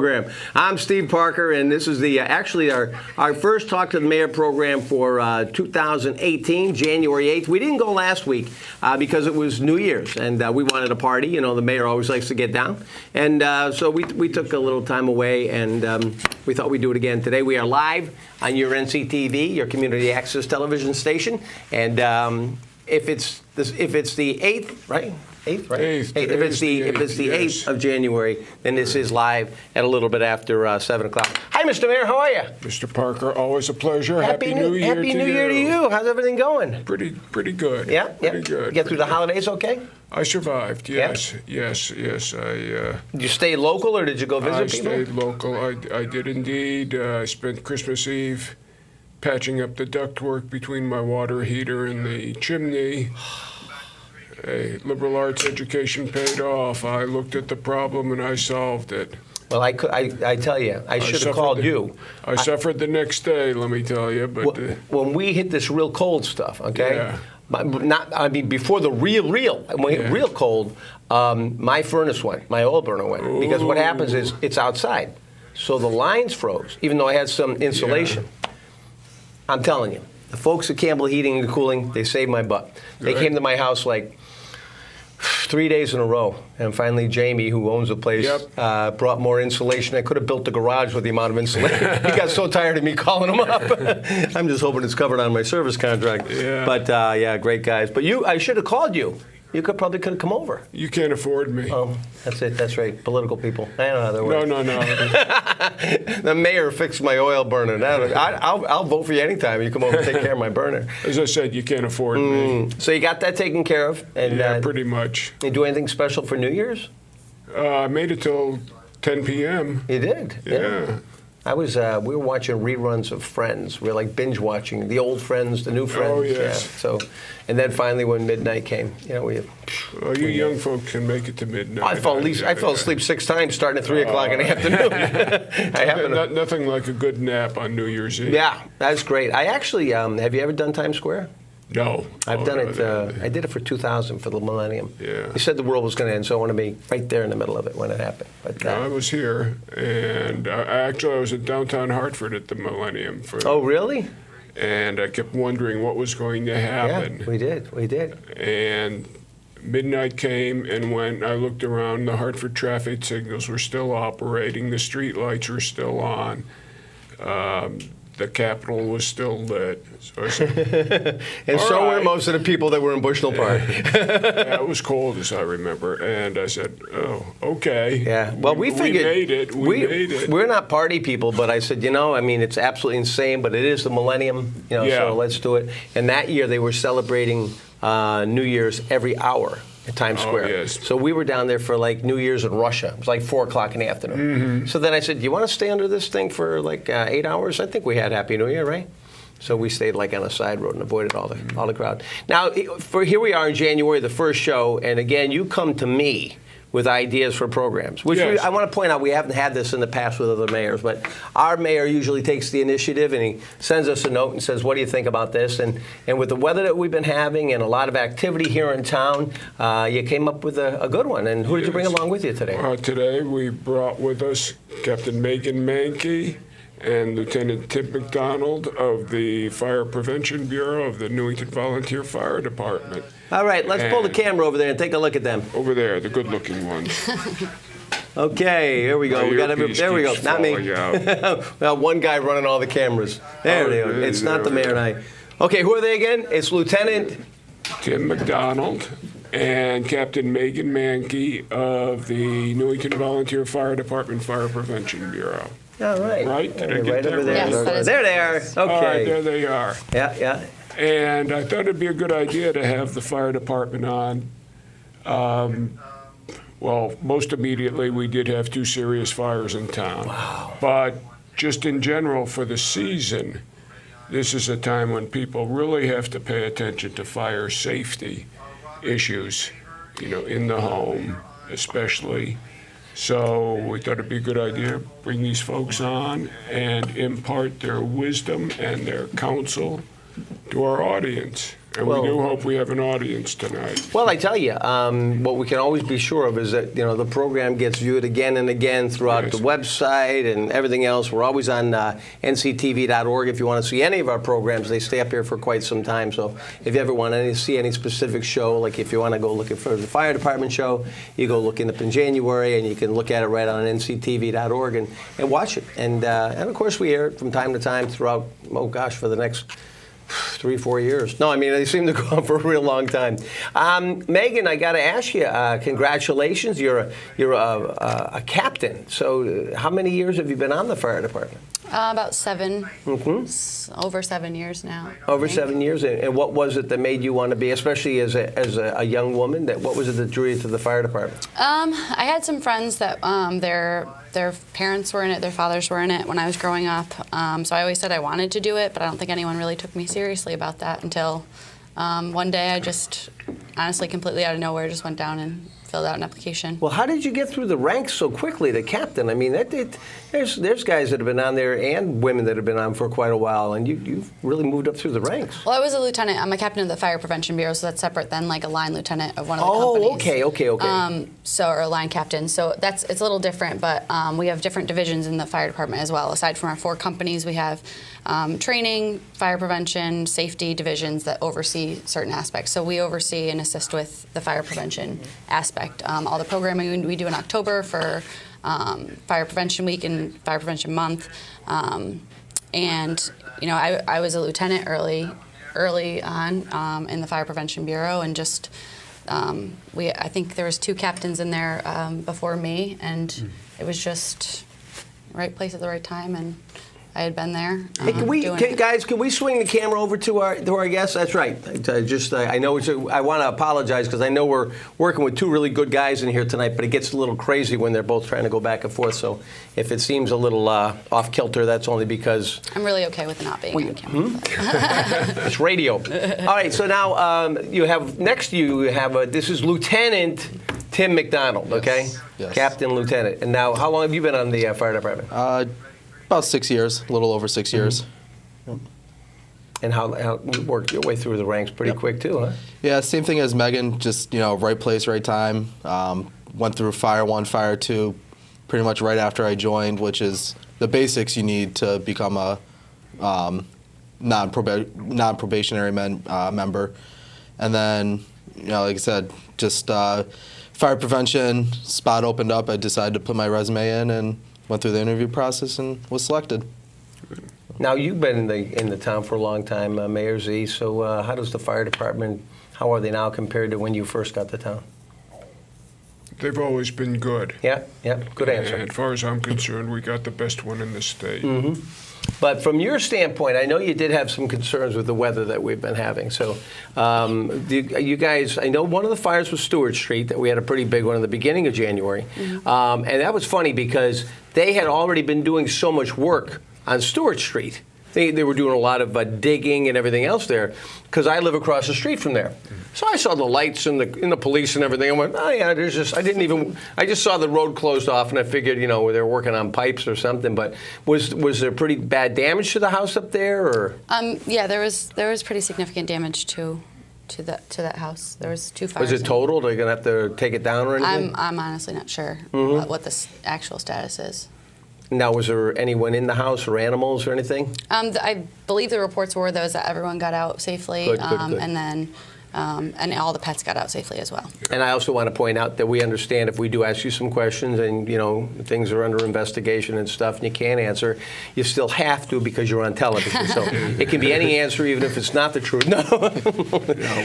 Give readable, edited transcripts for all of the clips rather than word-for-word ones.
program. I'm Steve Parker, and this is the actually our first Talk to the Mayor program for 2018, January 8th. We didn't go last week because it was New Year's, and we wanted a party. You know, the mayor always likes to get down. And so we took a little time away, and we thought we'd do it again. Today we are live on your NCTV, your community access television station. And if it's the 8th, right? 8th, right? 8th. If it's the 8th of January, then this is live at a little bit after 7 o'clock. Hi, Mr. Mayor. How are you? Mr. Parker, always a pleasure. Happy New Year Happy New Year to you. How's everything going? Pretty good. Yeah? Pretty good. Get through the holidays okay? I survived, yes. Yeah? Yes. Did you stay local or did you go visit people? I stayed local. I did indeed. I spent Christmas Eve patching up the ductwork between my water heater and the chimney. A liberal arts education paid off. I looked at the problem and I solved it. Well, I tell you, I should have called you. I suffered the next day, let me tell you. But when we hit this real cold stuff, okay? Yeah. Before the real cold, my furnace went, my oil burner went. Ooh. Because what happens is it's outside. So the lines froze, even though I had some insulation. Yeah. I'm telling you, the folks at Campbell Heating and Cooling, they saved my butt. They came to my house like 3 days in a row, and finally Jamie, who owns the place, brought more insulation. I could have built the garage with the amount of insulation. He got so tired of me calling him up. I'm just hoping it's covered on my service contract. Yeah. But yeah, great guys. But I should have called you. You probably could have come over. You can't afford me. Oh, that's it. That's right. Political people. I don't know how that works. No. The mayor fixed my oil burner. I'll vote for you anytime you come over and take care of my burner. As I said, you can't afford me. So you got that taken care of? And, yeah, pretty much. You do anything special for New Year's? I made it till 10 p.m. You did? Yeah. We were watching reruns of Friends. We were like binge watching the old Friends, the new Friends. Oh yes. Yeah. So, and then finally when midnight came, you young folks can make it to midnight. I fell asleep 6 times starting at 3 o'clock in the afternoon. Nothing like a good nap on New Year's Eve. Yeah, that's great. I actually have you ever done Times Square? No. I've done it. I did it for 2000 for the millennium. Yeah. They said the world was going to end, so I want to be right there in the middle of it when it happened. But I was here, and I was at downtown Hartford at the millennium. Oh, really? And I kept wondering what was going to happen. Yeah, we did. And midnight came, and when I looked around, the Hartford traffic signals were still operating, the street lights were still on. The Capitol was still lit. So I said, and so were most of the people that were in Bushnell Park. Yeah, it was cold, as I remember. And I said, oh, okay. Yeah. Well, we figured. We made it. We made it. We're not party people, but I said, it's absolutely insane, but it is the millennium, so let's do it. And that year they were celebrating New Year's every hour at Times Square. Oh, yes. So we were down there for like New Year's in Russia. It was like 4 o'clock in the afternoon. Mm-hmm. So then I said, do you want to stay under this thing for like 8 hours? I think we had Happy New Year, right? So we stayed like on a side road and avoided all the crowd. Now, here we are in January, the first show, and again, you come to me with ideas for programs, which I want to point out, we haven't had this in the past with other mayors, but our mayor usually takes the initiative and he sends us a note and says, what do you think about this? And with the weather that we've been having and a lot of activity here in town, you came up with a good one. And who did you bring along with you today? Today we brought with us Captain Megan Mankey and Lieutenant Tim McDonald of the Fire Prevention Bureau of the Newington Volunteer Fire Department. All right, let's pull the camera over there and take a look at them. Over there, the good-looking ones. Okay, here we go. There we go. Not me. Well, one guy running all the cameras. There they are. It's not the mayor and I. Okay, who are they again? It's Lieutenant Tim McDonald and Captain Megan Mankey of the Newington Volunteer Fire Department Fire Prevention Bureau. All right. Right? Did I get right that over there. Yes, there they are. Okay. All right, there they are. Yeah. And I thought it'd be a good idea to have the fire department on. Well, most immediately, we did have 2 serious fires in town. Wow. But just in general, for the season, this is a time when people really have to pay attention to fire safety issues, in the home especially. So we thought it'd be a good idea to bring these folks on and impart their wisdom and their counsel to our audience. And we do hope we have an audience tonight. Well, I tell you, what we can always be sure of is that the program gets viewed again and again throughout the website and everything else. We're always on NCTV.org if you want to see any of our programs. They stay up here for quite some time. So if you ever want to see any specific show, like if you want to go looking for the fire department show, you go looking up in January and you can look at it right on NCTV.org and watch it. And of course we air it from time to time throughout, for the next 3-4 years. No, I mean, they seem to go on for a real long time. Megan, I got to ask you, congratulations. You're a captain. So how many years have you been on the fire department? About 7. Over 7 years now. Over 7 years. And what was it that made you want to be, especially as a young woman, what was it that drew you to the fire department? I had some friends that their parents were in it, their fathers were in it when I was growing up. So I always said I wanted to do it, but I don't think anyone really took me seriously about that until one day I just, honestly, completely out of nowhere, just went down and filled out an application. Well, how did you get through the ranks so quickly, the captain? I mean, there's guys that have been on there and women that have been on for quite a while, and you've really moved up through the ranks. Well, I was a lieutenant. I'm a captain of the Fire Prevention Bureau, so that's separate than like a line lieutenant of one of the companies. Okay. Or a line captain. So it's a little different, but we have different divisions in the fire department as well. Aside from our 4 companies, we have training, fire prevention, safety divisions that oversee certain aspects. So we oversee and assist with the fire prevention aspect. All the programming we do in October for Fire Prevention Week and Fire Prevention Month. And I was a lieutenant early on in the Fire Prevention Bureau, and just I think there was 2 captains in there before me, and it was just the right place at the right time, and I had been there. Hey, can we swing the camera over to our guests? That's right. I know I want to apologize because I know we're working with 2 really good guys in here tonight, but it gets a little crazy when they're both trying to go back and forth. So if it seems a little off kilter, that's only because I'm really okay with not being on camera. It's radio. All right. So now you have next to you this is Lieutenant Tim McDonald. Okay. Yes. Captain Lieutenant. And now, how long have you been on the fire department? About 6 years, a little over 6 years. And how you worked your way through the ranks pretty quick too, huh? Yeah, same thing as Megan, just right place, right time. Went through Fire 1, Fire 2, pretty much right after I joined, which is the basics you need to become a non-probationary member. And then, like I said, just fire prevention spot opened up. I decided to put my resume in and went through the interview process and was selected. Now, you've been in the town for a long time, Mayor Z, so how does the fire department, how are they now compared to when you first got to town? They've always been good. Yeah, good answer. And as far as I'm concerned, we got the best one in the state. Mm-hmm. But from your standpoint, I know you did have some concerns with the weather that we've been having. So you guys, I know one of the fires was Stewart Street, that we had a pretty big one in the beginning of January. Mm-hmm. And that was funny because they had already been doing so much work on Stewart Street. They were doing a lot of digging and everything else there, because I live across the street from there. So I saw the lights and the police and everything. I went, oh yeah, I just saw the road closed off, and I figured, they were working on pipes or something. But was there pretty bad damage to the house up there, or? Yeah, there was pretty significant damage to that house. There was 2 fires. Was it totaled? Are you gonna have to take it down or anything? I'm honestly not sure what the actual status is. Now, was there anyone in the house or animals or anything? I believe the reports were that everyone got out safely, good. And then and all the pets got out safely as well. And I also want to point out that we understand if we do ask you some questions and things are under investigation and stuff, and you can't answer, you still have to because you're on television. So it can be any answer, even if it's not the truth.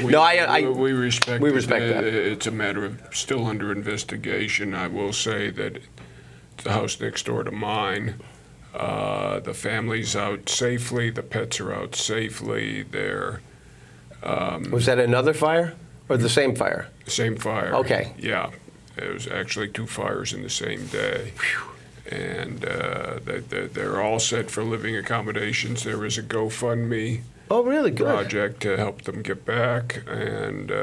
We respect. We respect that. It's a matter of still under investigation. I will say that the house next door to mine, the family's out safely, the pets are out safely. Was that another fire or the same fire? Same fire. Okay. Yeah. It was actually 2 fires in the same day. Whew. And they're all set for living accommodations. There is a GoFundMe really good project to help them get back. And,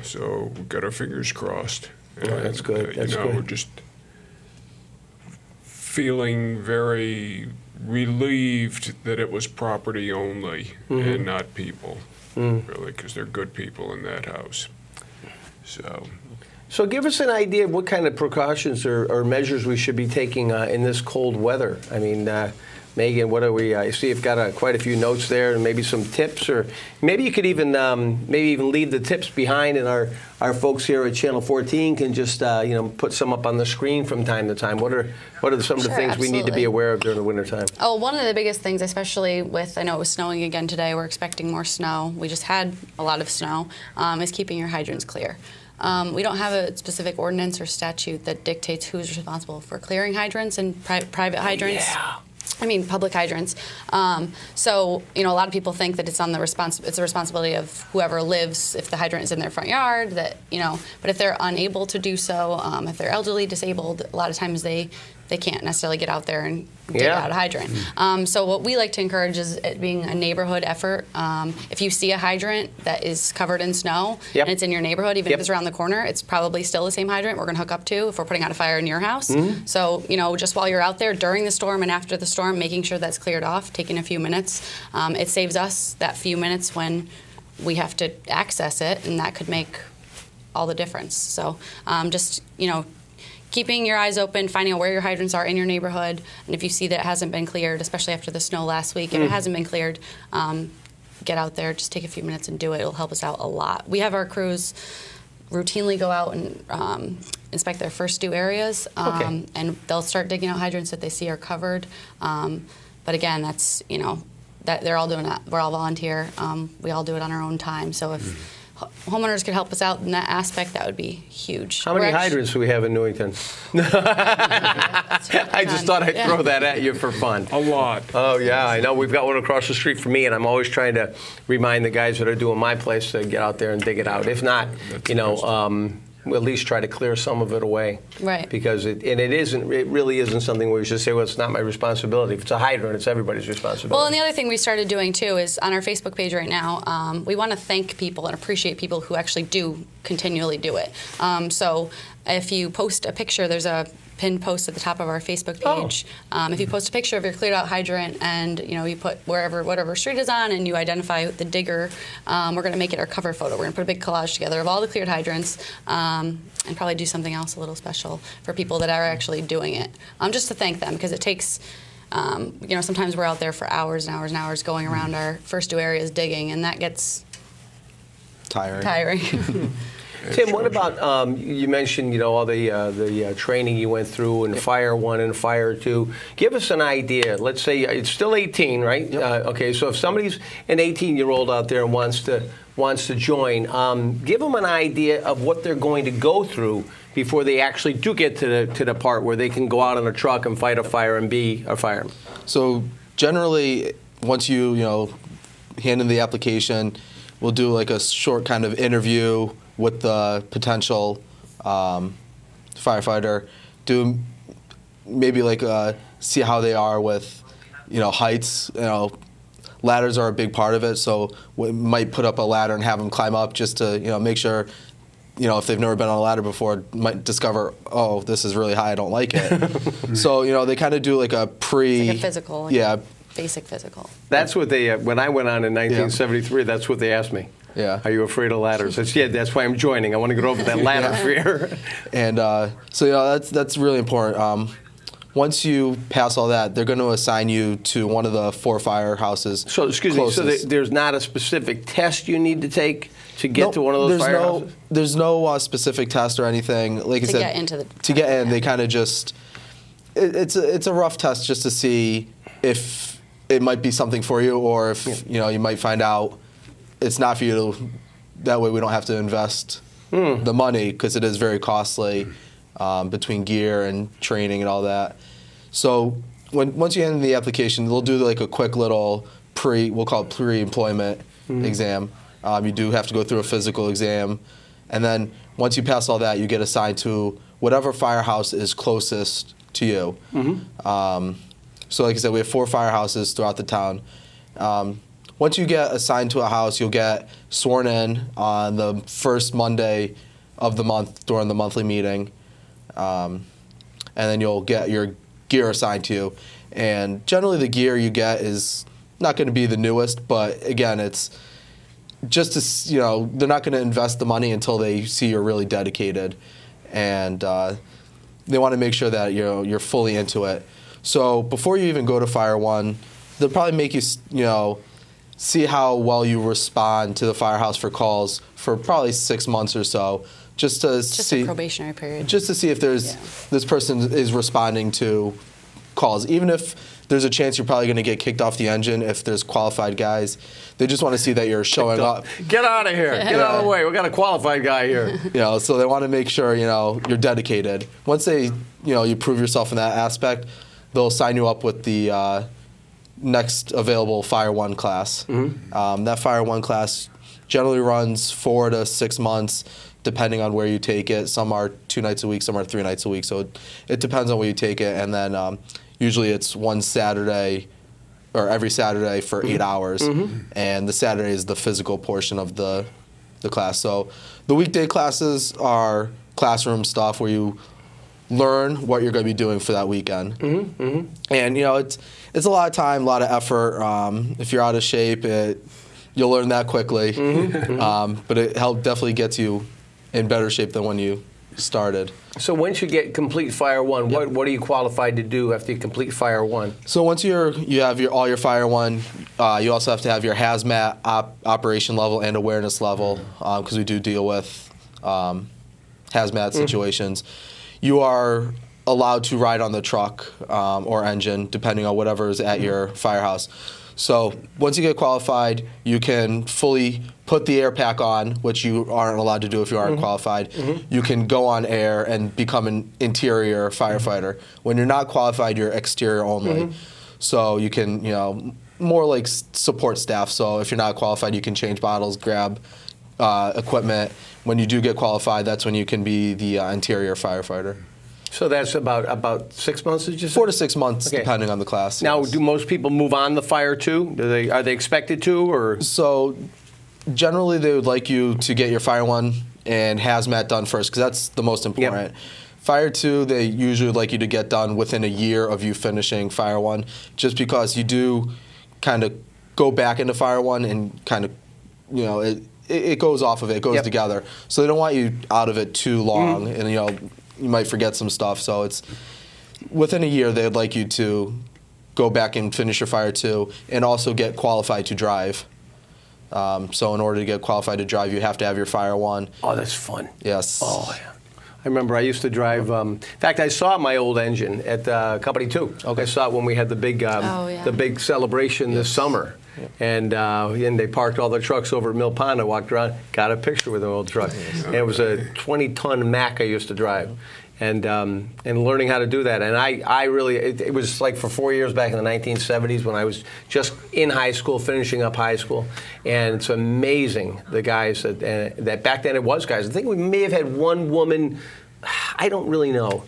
so we've got our fingers crossed. That's good. That's good. We're just feeling very relieved that it was property only and not people, really, because they're good people in that house. So give us an idea of what kind of precautions or measures we should be taking in this cold weather. I mean, Megan, what are we? I see you've got quite a few notes there, and maybe some tips, or maybe you could even leave the tips behind, and our folks here at Channel 14 can just put some up on the screen from time to time. What are some of the things we need to be aware of during the wintertime? Oh, one of the biggest things, especially with, I know it was snowing again today, we're expecting more snow. We just had a lot of snow, is keeping your hydrants clear. We don't have a specific ordinance or statute that dictates who's responsible for clearing hydrants and private hydrants. Yeah. I mean, public hydrants. So, a lot of people think that it's the responsibility of whoever lives, if the hydrant is in their front yard, but if they're unable to do so, if they're elderly, disabled, a lot of times they can't necessarily get out there and dig out a hydrant. So what we like to encourage is it being a neighborhood effort. If you see a hydrant that is covered in snow and it's in your neighborhood, even if it's around the corner, it's probably still the same hydrant we're going to hook up to if we're putting out a fire in your house. So, just while you're out there during the storm and after the storm, making sure that's cleared off, taking a few minutes. It saves us that few minutes when we have to access it, and that could make all the difference. So keeping your eyes open, finding out where your hydrants are in your neighborhood, and if you see that it hasn't been cleared, especially after the snow last week, if it hasn't been cleared, get out there, just take a few minutes and do it. It'll help us out a lot. We have our crews routinely go out and inspect their first due areas, and they'll start digging out hydrants that they see are covered. But again, that's, that they're all doing that. We're all volunteer. We all do it on our own time. So if homeowners could help us out in that aspect, that would be huge. How many hydrants do we have in Newington? I just thought I'd throw that at you for fun. A lot. Oh, yeah, I know. We've got one across the street from me, and I'm always trying to remind the guys that are doing my place to get out there and dig it out. If not, we'll at least try to clear some of it away. Right. Because it really isn't something where you should say, well, it's not my responsibility. If it's a hydrant, it's everybody's responsibility. Well, and the other thing we started doing, too, is on our Facebook page right now, we want to thank people and appreciate people who actually do continually do it. So if you post a picture, there's a pinned post at the top of our Facebook page. If you post a picture of your cleared out hydrant and you put whatever street is on and you identify the digger, we're going to make it our cover photo. We're going to put a big collage together of all the cleared hydrants and probably do something else a little special for people that are actually doing it, just to thank them, because it takes. Sometimes we're out there for hours and hours and hours going around our first due areas digging, and that gets tiring. Tim, what about, you mentioned, all the training you went through in Fire 1 and Fire 2. Give us an idea. Let's say it's still 18, right? Yep. Okay, so if somebody's an 18-year-old out there and wants to join, give them an idea of what they're going to go through before they actually do get to the part where they can go out on a truck and fight a fire and be a fireman. So generally, once you hand in the application, we'll do like a short kind of interview with the potential firefighter. Do maybe see how they are with heights. Ladders are a big part of it, so we might put up a ladder and have them climb up just to make sure. If they've never been on a ladder before, might discover, oh, this is really high, I don't like it. So, they kind of do like a It's like a physical. Basic physical. That's what they, when I went on in 1973, that's what they asked me. Yeah. Are you afraid of ladders? I said, that's why I'm joining. I want to get over that ladder fear. And that's really important. Once you pass all that, they're going to assign you to one of the 4 firehouses. So, excuse me, so there's not a specific test you need to take to get to one of those firehouses? There's no specific test or anything. Like I said, to get in, they kind of just, it's a rough test just to see if it might be something for you, or if you might find out it's not for you. That way we don't have to invest the money, because it is very costly between gear and training and all that. So once you hand in the application, they'll do like a quick little we'll call it pre-employment exam. You do have to go through a physical exam, and then once you pass all that, you get assigned to whatever firehouse is closest to you. So like I said, we have 4 firehouses throughout the town. Once you get assigned to a house, you'll get sworn in on the first Monday of the month during the monthly meeting. And then you'll get your gear assigned to you. And generally the gear you get is not going to be the newest, but again, it's just to, they're not going to invest the money until they see you're really dedicated. And they want to make sure that you're fully into it. So before you even go to Fire One, they'll probably make you, see how well you respond to the firehouse for calls for probably 6 months or so, just to see a probationary period. Just to see if this person is responding to calls. Even if there's a chance you're probably going to get kicked off the engine if there's qualified guys, they just want to see that you're showing up. Get out of here. Get out of the way. We got a qualified guy here. So they want to make sure you're dedicated. Once they you prove yourself in that aspect, they'll sign you up with the next available Fire One class. That Fire One class generally runs 4 to 6 months, depending on where you take it. Some are 2 nights a week, some are 3 nights a week. So it depends on where you take it. And then usually it's one Saturday or every Saturday for 8 hours. And the Saturday is the physical portion of the class. So the weekday classes are classroom stuff where you learn what you're going to be doing for that weekend. And it's a lot of time, a lot of effort. If you're out of shape, you'll learn that quickly. But it definitely gets you in better shape than when you started. So once you get complete Fire One, what are you qualified to do after you complete Fire One? So once you have all your Fire One, you also have to have your hazmat operation level and awareness level, because we do deal with hazmat situations. You are allowed to ride on the truck or engine, depending on whatever is at your firehouse. So once you get qualified, you can fully put the air pack on, which you aren't allowed to do if you aren't qualified. You can go on air and become an interior firefighter. When you're not qualified, you're exterior only. So you can, more like support staff. So if you're not qualified, you can change bottles, grab equipment. When you do get qualified, that's when you can be the interior firefighter. So that's about 6 months, did you say? 4 to 6 months, depending on the class. Now, yes. do most people move on the fire too? Are they expected to, or? So generally, they would like you to get your Fire One and hazmat done first, because that's the most important. Fire Two, they usually would like you to get done within a year of you finishing Fire One, just because you do kind of go back into Fire One and kind of, it goes off of it, it goes together. So they don't want you out of it too long, and you might forget some stuff. So it's within a year they'd like you to go back and finish your Fire Two and also get qualified to drive. So in order to get qualified to drive, you have to have your Fire One. Oh, that's fun. Yes. Oh, yeah. I remember I used to drive. In fact, I saw my old engine at Company 2. I saw it when we had the big celebration this summer. And they parked all the trucks over at Mill Pond. I walked around, got a picture with an old truck. And it was a 20-ton Mack I used to drive. And learning how to do that. And I really, it was like for 4 years back in the 1970s when I was just in high school, finishing up high school. And it's amazing, the guys that back then it was guys. I think we may have had one woman, I don't really know.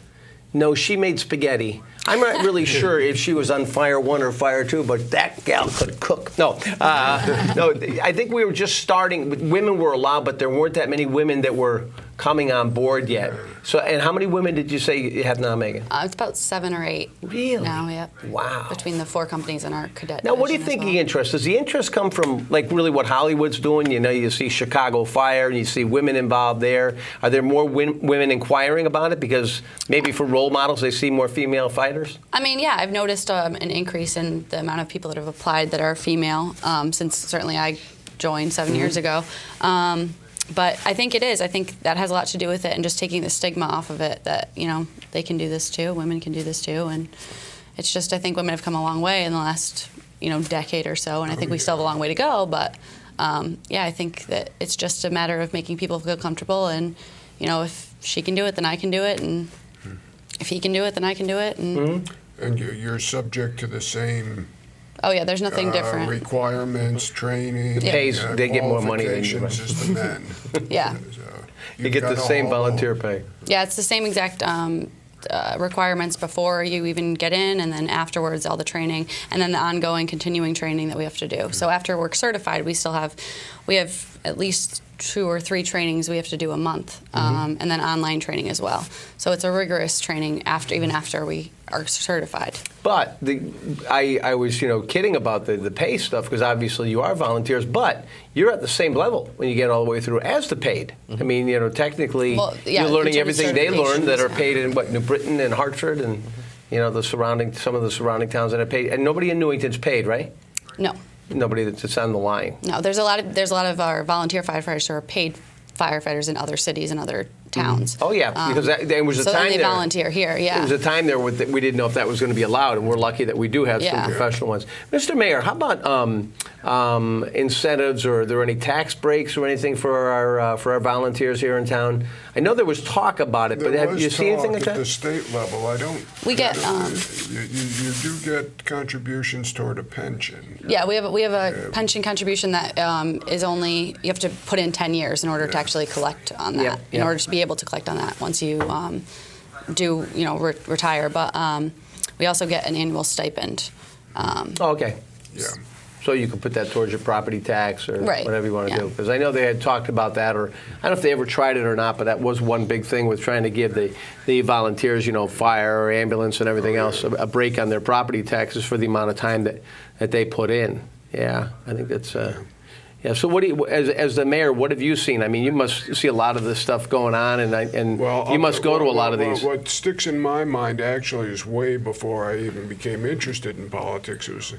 No, she made spaghetti. I'm not really sure if she was on Fire One or Fire Two, but that gal could cook. No, I think we were just starting. Women were allowed, but there weren't that many women that were coming on board yet. So, and how many women did you say you have now, Megan? It's about 7 or 8. Really? Now, yep. Wow. Between the 4 companies and our cadet. Now, what do you think the interest? Does the interest come from, like, really what Hollywood's doing? You see Chicago Fire, and you see women involved there. Are there more women inquiring about it? Because maybe for role models, they see more female fighters? I mean, yeah, I've noticed an increase in the amount of people that have applied that are female since certainly I joined 7 years ago. But I think it is. I think that has a lot to do with it and just taking the stigma off of it that, they can do this too, women can do this too. And it's just, I think women have come a long way in the last, decade or so. And I think we still have a long way to go. But, I think that it's just a matter of making people feel comfortable. And, if she can do it, then I can do it. And if he can do it, then I can do it. And, and you're subject to the same... Oh yeah, there's nothing different. Requirements, training, they get more money than you. As the men. Yeah. So you get the same volunteer pay. Yeah, it's the same exact requirements before you even get in, and then afterwards all the training, and then the ongoing continuing training that we have to do. So after we're certified, we have at least 2 or 3 trainings we have to do a month, and then online training as well. So it's a rigorous training even after we are certified. But I was kidding about the pay stuff because obviously you are volunteers, but you're at the same level when you get all the way through as the paid. I mean, technically you're learning everything they learn that are paid in New Britain and Hartford and some of the surrounding towns that are paid. And nobody in Newington's paid, right? No. Nobody that's on the line. No, there's a lot of our volunteer firefighters who are paid firefighters in other cities and other towns. Oh yeah, because there was a so time then they there. volunteer here. Yeah, there was a time there that we didn't know if that was going to be allowed, and we're lucky that we do have some professional ones. Mr. Mayor, how about incentives, or are there any tax breaks or anything for our volunteers here in town? I know there was talk about it, but have you seen anything like that? At the state level, I don't. We get. You do get contributions toward a pension. Yeah, we have a pension contribution that is only you have to put in 10 years in order to actually collect on that. In order to be able to collect on that once you do retire. But we also get an annual stipend. Okay. Yeah. So you can put that towards your property tax or Right. whatever you want to do. Because I know they had talked about that, or I don't know if they ever tried it or not, but that was one big thing with trying to give the volunteers, fire or ambulance and everything else, a break on their property taxes for the amount of time that they put in. Yeah, I think that's... Yeah. So, what do you, as the mayor, what have you seen? I mean, you must see a lot of this stuff going on, and you must go to a lot of these. What sticks in my mind actually is way before I even became interested in politics. It was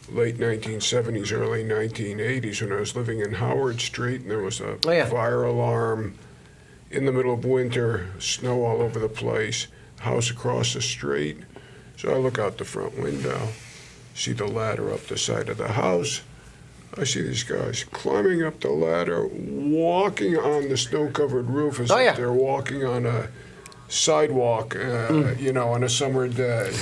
late 1970s, early 1980s when I was living in Howard Street, and there was a fire alarm in the middle of winter, snow all over the place, house across the street. So I look out the front window, see the ladder up the side of the house. I see these guys climbing up the ladder, walking on the snow-covered roof as if they're walking on a sidewalk, on a summer day.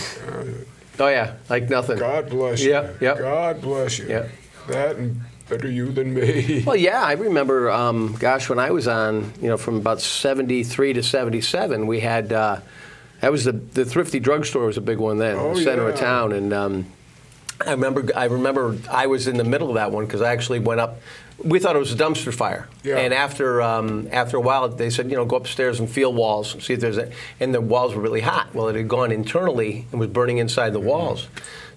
Like nothing. God bless you. Yep. God bless you. Yep. That and better you than me. Well, yeah, I remember, when I was on, from about 73 to 77, we had, that was the Thrifty Drugstore was a big one then, in the center of town, and I remember I was in the middle of that one because I actually went up. We thought it was a dumpster fire, and after a while they said, go upstairs and feel walls, see if there's and the walls were really hot. Well, it had gone internally and was burning inside the walls.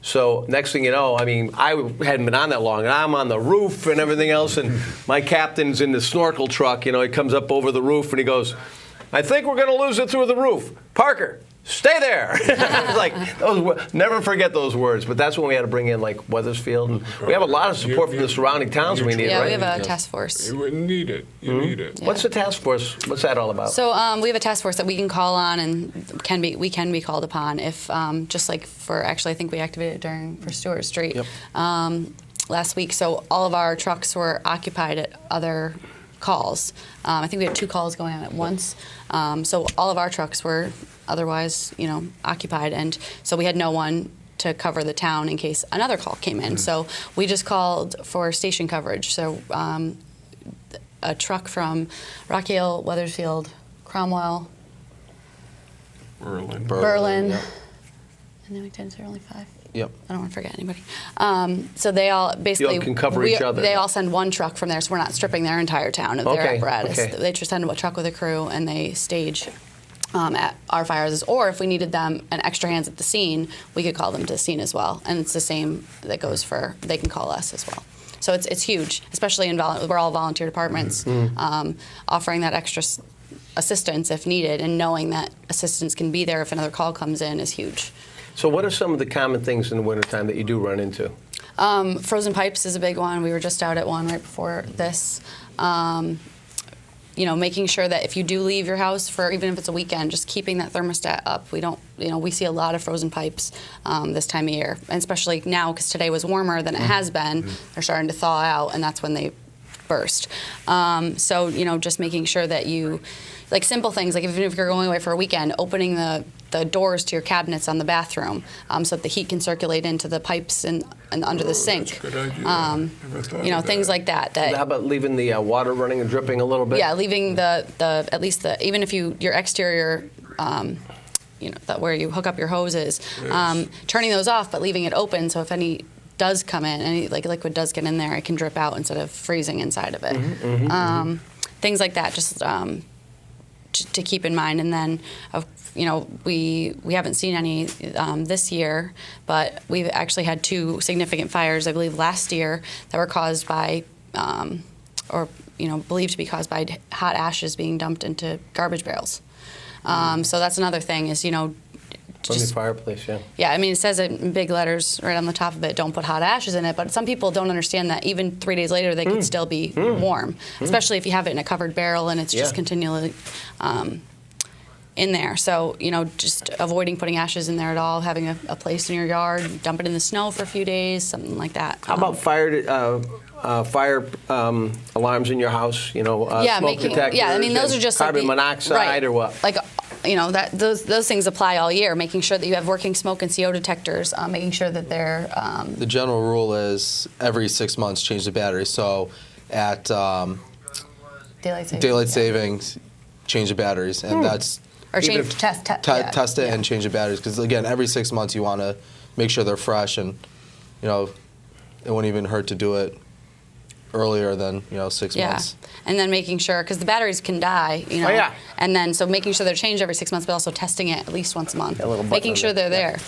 So next thing you know, I mean, I hadn't been on that long, and I'm on the roof and everything else, and my captain's in the snorkel truck. He comes up over the roof and he goes, "I think we're going to lose it through the roof, Parker. Stay there." I was like, never forget those words. But that's when we had to bring in like Weathersfield, and we have a lot of support from the surrounding towns. We need, yeah, right? we have a task force. You wouldn't need it. You need it. Yeah. What's the task force? What's that all about? So we have a task force that we can call on, and we can be called upon if just like I think we activated it for Stewart Street last week. So all of our trucks were occupied at other calls. I think we had 2 calls going on at once. So all of our trucks were otherwise, occupied, and so we had no one to cover the town in case another call came in. So we just called for station coverage. So a truck from Rock Hill, Weathersfield, Cromwell, Berlin, and Newington. Is there only 5? Yep. I don't want to forget anybody. So they all basically you all can cover each other. They all send one truck from there, so we're not stripping their entire town of their apparatus. Okay. They just send a truck with a crew, and they stage at our fires. Or if we needed them and extra hands at the scene, we could call them to the scene as well. And it's the same that goes for they can call us as well. So it's huge, especially we're all volunteer departments, offering that extra assistance if needed, and knowing that assistance can be there if another call comes in is huge. So what are some of the common things in the wintertime that you do run into? Frozen pipes is a big one. We were just out at one right before this. Making sure that if you do leave your house for even if it's a weekend, just keeping that thermostat up. We see a lot of frozen pipes this time of year, and especially now because today was warmer than it has been. They're starting to thaw out, and that's when they burst. So just making sure that you, like simple things, like even if you're going away for a weekend, opening the doors to your cabinets on the bathroom so that the heat can circulate into the pipes and under the sink. That's a good idea. Never thought of Things that. like that. How about leaving the water running and dripping a little bit? Yeah, leaving at least even if your exterior, where you hook up your hoses, turning those off, but leaving it open so if any does come in, any like liquid does get in there, it can drip out instead of freezing inside of it. Things like that, just to keep in mind. And then, we haven't seen any this year, but we've actually had 2 significant fires, I believe, last year that were caused by, believed to be caused by hot ashes being dumped into garbage barrels. So that's another thing is, From the fireplace, yeah. yeah, I mean, it says it in big letters right on the top of it, don't put hot ashes in it, but some people don't understand that even 3 days later they could still be warm, especially if you have it in a covered barrel and it's just continually in there. So, just avoiding putting ashes in there at all, having a place in your yard, dump it in the snow for a few days, something like that. How about fire alarms in your house, smoke detectors? Yeah, I mean, those are just carbon monoxide right, or what? Like, those things apply all year, making sure that you have working smoke and CO detectors, making sure that they're... The general rule is every 6 months change the battery. So at daylight savings, change the batteries, and that's... Or change, test it and change the batteries, because again, every 6 months you want to make sure they're fresh, and it wouldn't even hurt to do it earlier than 6 months. And then making sure, because the batteries can die, Oh, yeah. And then so making sure they're changed every 6 months, but also testing it at least once a month, A little button making on sure it. they're Yeah. there.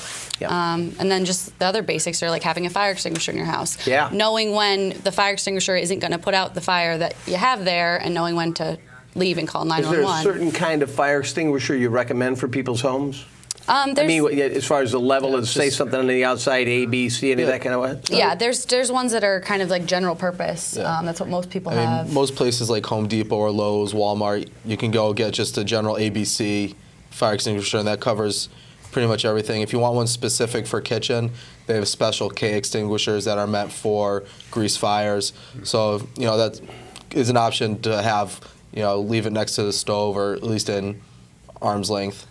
Yeah. And then just the other basics are like having a fire extinguisher in your house. Yeah. Knowing when the fire extinguisher isn't going to put out the fire that you have there, and knowing when to leave and call Is there a 911. certain kind of fire extinguisher you recommend for people's homes? I There's- mean, as far as the level of, say, something on the outside, A, B, C, any of that kind of stuff? Yeah, there's ones that are kind of like general purpose. Yeah. That's what most people I mean, have. most places like Home Depot or Lowe's, Walmart, you can go get just a general ABC fire extinguisher, and that covers pretty much everything. If you want one specific for kitchen, they have special K extinguishers that are meant for grease fires. So, that is an option to have, leave it next to the stove or at least in arm's length.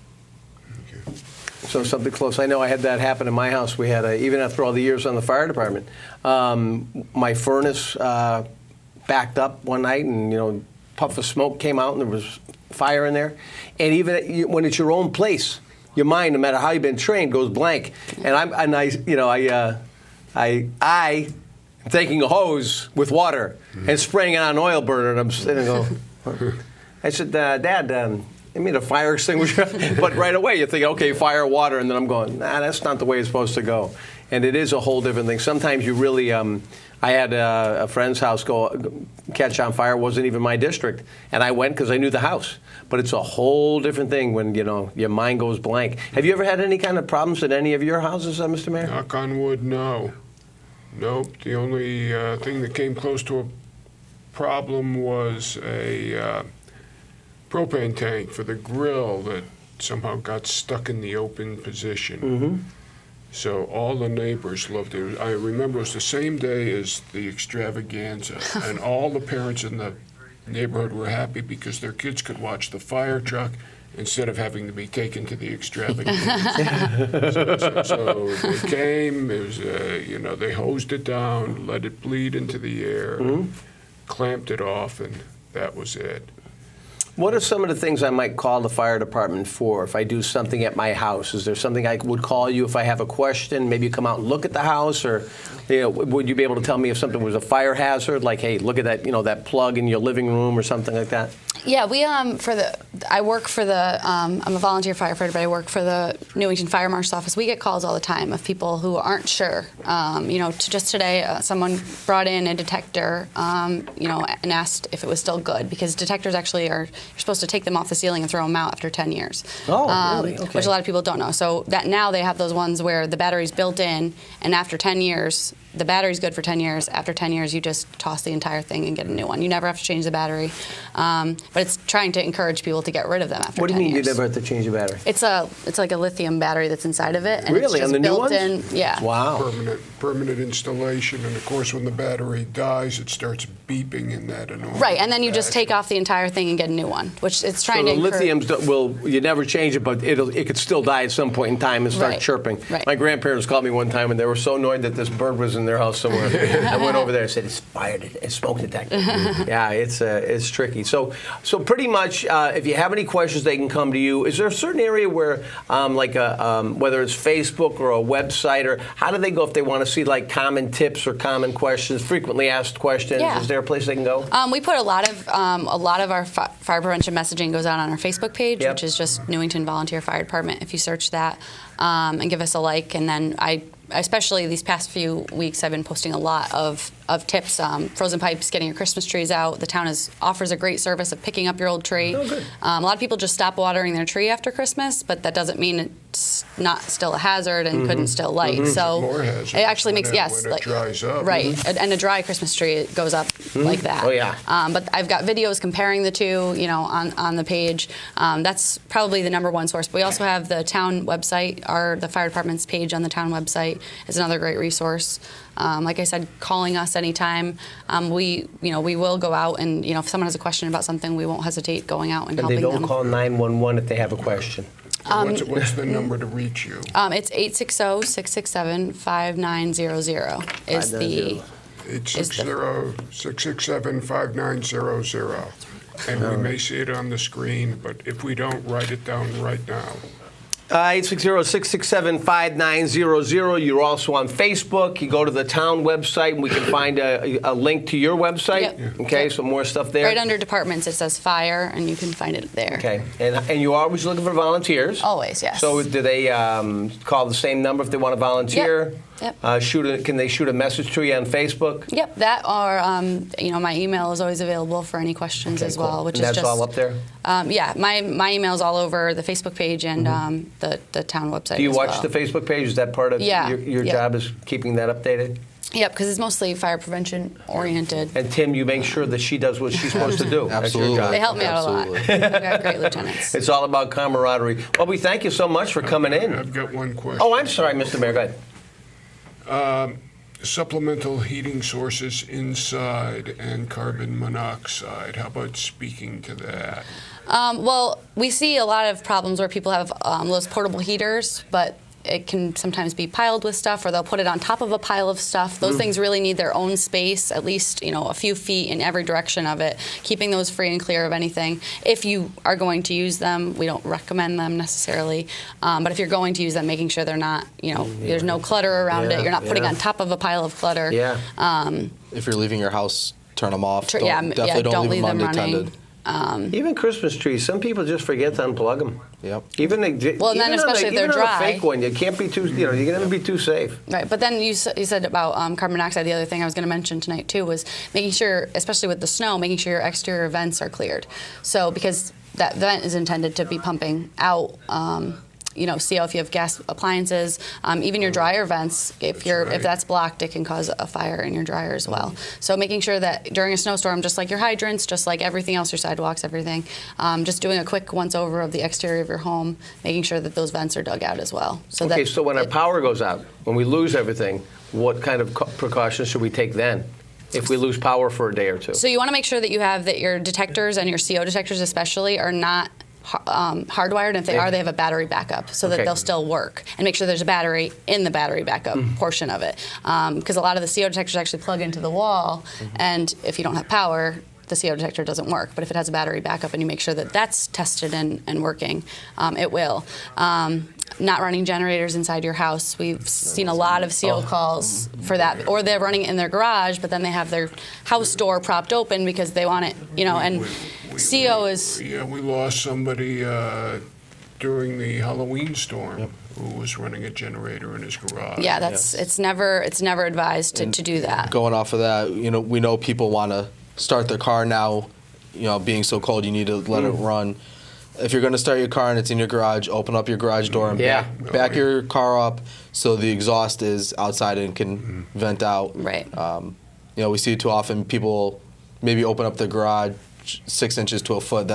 So something close. I know I had that happen in my house. We had, even after all the years on the fire department, my furnace backed up one night, and puff of smoke came out, and there was fire in there. And even when it's your own place, your mind, no matter how you've been trained, goes blank. And I am taking a hose with water and spraying it on an oil burner, and I'm sitting there going, I said, Dad, I made a fire extinguisher. But right away you think, okay, fire, water, and then I'm going, nah, that's not the way it's supposed to go. And it is a whole different thing. Sometimes you really, I had a friend's house catch on fire, wasn't even my district, and I went because I knew the house. But it's a whole different thing when, your mind goes blank. Have you ever had any kind of problems at any of your houses, Mr. Mayor? Knock on wood, no. Nope. The only thing that came close to a problem was a propane tank for the grill that somehow got stuck in the open position. So all the neighbors loved it. I remember it was the same day as the extravaganza, and all the parents in the neighborhood were happy because their kids could watch the fire truck instead of having to be taken to the extravaganza. so they came, it was, they hosed it down, let it bleed into the air, clamped it off, and that was it. What are some of the things I might call the fire department for if I do something at my house? Is there something I would call you if I have a question? Maybe you come out and look at the house, or would you be able to tell me if something was a fire hazard? Like, hey, look at that, that plug in your living room or something like that. Yeah, we I work for the I'm a volunteer firefighter, but I work for the Newington Fire Marshal's office. We get calls all the time of people who aren't sure. Just today, someone brought in a detector, and asked if it was still good, because detectors actually you're supposed to take them off the ceiling and throw them out after 10 years. Oh, really? Okay. Which a lot of people don't know. So that now they have those ones where the battery's built in, and after 10 years, the battery's good for 10 years. After 10 years, you just toss the entire thing and get a new one. You never have to change the battery. But it's trying to encourage people to get rid of them after 10 years. What do you mean you never have to change the battery? It's like a lithium battery that's inside of it. And Really? It's just On the new built ones? in. Yeah. Wow. Permanent installation, and of course when the battery dies, it starts beeping in that enormous Right, and then you just take off the entire thing and get a new one, which it's trying So to the encourage. lithiums, you never change it, but it could still die at some point in time and start Right, chirping. right. My grandparents called me one time, and they were so annoyed that this bird was in their house somewhere. I went over there and said, it's fire, it's smoke detector. Yeah, it's tricky. So pretty much, if you have any questions, they can come to you. Is there a certain area where, whether it's Facebook or a website, or how do they go if they want to see like common tips or common questions, frequently asked questions? Yeah. Is there a place they can go? We put a lot of our fire prevention messaging goes out on our Facebook page, Yep. which is just Newington Volunteer Fire Department. If you search that and give us a like, and then especially these past few weeks, I've been posting a lot of tips. Frozen pipes, getting your Christmas trees out. The town offers a great service of picking up your old tree. Oh, good. A lot of people just stop watering their tree after Christmas, but that doesn't mean it's not still a hazard and couldn't still light. So More hazard it actually makes when it dries up. right. And a dry Christmas tree, it goes up like that. Oh, yeah. But I've got videos comparing the two, on the page. That's probably the #1 source. But we also have the town website. The fire department's page on the town website is another great resource. Like I said, calling us anytime. We will go out and, if someone has a question about something, we won't hesitate going out and And helping they don't them. call 911 if they have a question. What's the number to reach you? It's 860-667-5900 is the 860-667-5900. And we may see it on the screen, but if we don't, write it down right now. 860-667-5900. You're also on Facebook. You go to the town website, and we can find a link to your website. Yep. Okay, Yep. so more stuff there. right under departments. It says fire, and you can find it there. Okay, and you're always looking for volunteers? Always, yes. So do they call the same number if they want to volunteer? Yep. Can they shoot a message to you on Facebook? Yep, that or my email is always available for any questions Okay, as cool. well, which And is that's just all up there? Yeah, my email's all over the Facebook page and the town website. Do you as watch well. the Facebook page? Is that part of Yeah, your yeah. job is keeping that updated? Yep, because it's mostly fire prevention oriented. And Tim, you make sure that she does what she's supposed to do. That's your Absolutely. job. They help me out a lot. Absolutely. I've got great lieutenants. It's all about camaraderie. Well, we thank you so much for coming in. I've got one question. Oh, I'm sorry, Mr. Mayor. Go ahead. Supplemental heating sources inside and carbon monoxide. How about speaking to that? Well, we see a lot of problems where people have those portable heaters, but it can sometimes be piled with stuff, or they'll put it on top of a pile of stuff. Those things really need their own space, at least a few feet in every direction of it, keeping those free and clear of anything. If you are going to use them, we don't recommend them necessarily, but if you're going to use them, making sure they're not, there's no clutter around Yeah, it. You're not putting yeah. on top of a pile of clutter. Yeah. If you're leaving your house, turn them off. Definitely don't leave them unattended. running. Even Christmas trees, some people just forget to unplug them. Yep. Even Well, and then especially if they're even dry. on a fake one, you can't be too. You can never be too safe. Right, but then you said about carbon monoxide. The other thing I was going to mention tonight too was making sure, especially with the snow, making sure your exterior vents are cleared. So because that vent is intended to be pumping out. CO if you have gas appliances, even your dryer vents. If that's blocked, it can cause a fire in your dryer as well. So making sure that during a snowstorm, just like your hydrants, just like everything else, your sidewalks, everything, just doing a quick once over of the exterior of your home, making sure that those vents are dug out as well. So when our power goes out, when we lose everything, what kind of precautions should we take then? If we lose power for a day or two. So you want to make sure that your detectors and your CO detectors especially are not hardwired, and if they are, they have a battery backup so that they'll still work, and make sure there's a battery in the battery backup portion of it, because a lot of the CO detectors actually plug into the wall, and if you don't have power, the CO detector doesn't work. But if it has a battery backup and you make sure that that's tested and working, it will. Not running generators inside your house. We've seen a lot of CO calls for that. Or they're running it in their garage, but then they have their house door propped open because they want it, and CO is... Yeah, we lost somebody during the Halloween storm who was running a generator in his garage. Yeah, it's never advised to do that. Going off of that, we know people want to start their car now, being so cold, you need to let it run. If you're going to start your car and it's in your garage, open up your garage door and back your car up so the exhaust is outside and can vent out. Right. We see too often people maybe open up their garage 6 inches to a foot.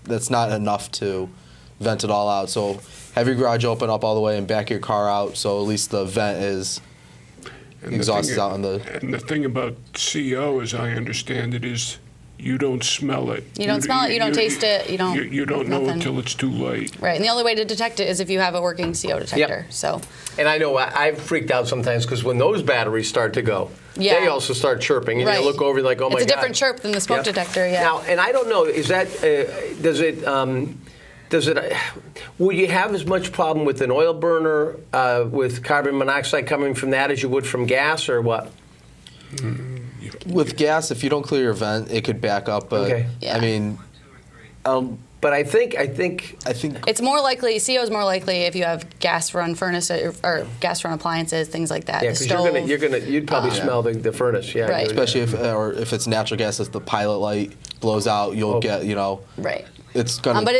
That's not enough to vent it all out. So have your garage open up all the way and back your car out so at least the vent is exhaust is out on the... And the thing about CO, as I understand it, is you don't smell it. You don't smell it, you don't taste it, you don't. You don't know nothing. until it's too late. Right, and the only way to detect it is if you have a working CO detector. So, And I know I've freaked out sometimes because when those batteries start to go, Yeah. they also start chirping. And Right. you look over and like, oh my God. it's a different chirp than the smoke Yep. detector. Yeah. Now, and I don't know, is that, does it, will you have as much problem with an oil burner with carbon monoxide coming from that as you would from gas, or what? With gas, if you don't clear your vent, it could back up. But Okay. Yeah. I mean, But I think It's more likely, CO is more likely if you have gas run furnace or gas run appliances, things like that. yeah, The because stove. you'd probably smell the furnace, yeah. Right. especially if it's natural gas, if the pilot light blows out, you'll get, Right. it's gonna. But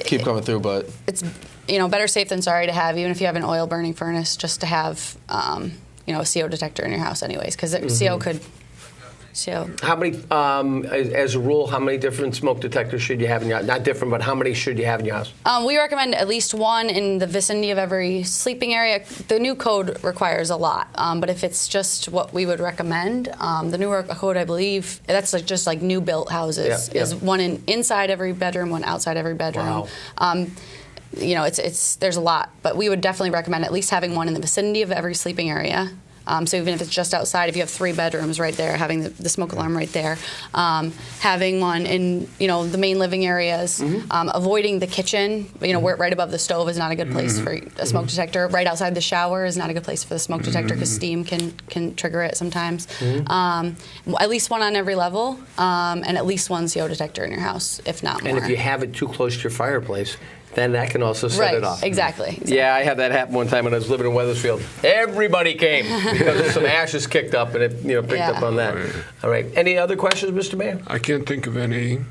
keep coming through. But It's better safe than sorry to have, even if you have an oil burning furnace, just to have a CO detector in your house, anyways, because CO could. CO. How many, as a rule, how many different smoke detectors should you have in your house? Not different, but how many should you have in your house? We recommend at least one in the vicinity of every sleeping area. The new code requires a lot, but if it's just what we would recommend, the newer code, I believe, that's just like new built houses, Yeah, is yeah. one inside every bedroom, one outside every bedroom. Wow. There's a lot, but we would definitely recommend at least having one in the vicinity of every sleeping area. So even if it's just outside, if you have 3 bedrooms right there, having the smoke alarm right there, having one in the main living areas, avoiding the kitchen, where right above the stove is not a good place for a smoke detector. Right outside the shower is not a good place for the smoke detector because steam can trigger it sometimes. At least one on every level, and at least one CO detector in your house, if not more. And if you have it too close to your fireplace, then that can also set it off. Exactly. Yeah, I had that happen one time when I was living in Weathersfield. Everybody came because some ashes kicked up and it picked Yeah. up on that. All right. Any other questions, Mr. Mayor? I can't think of any.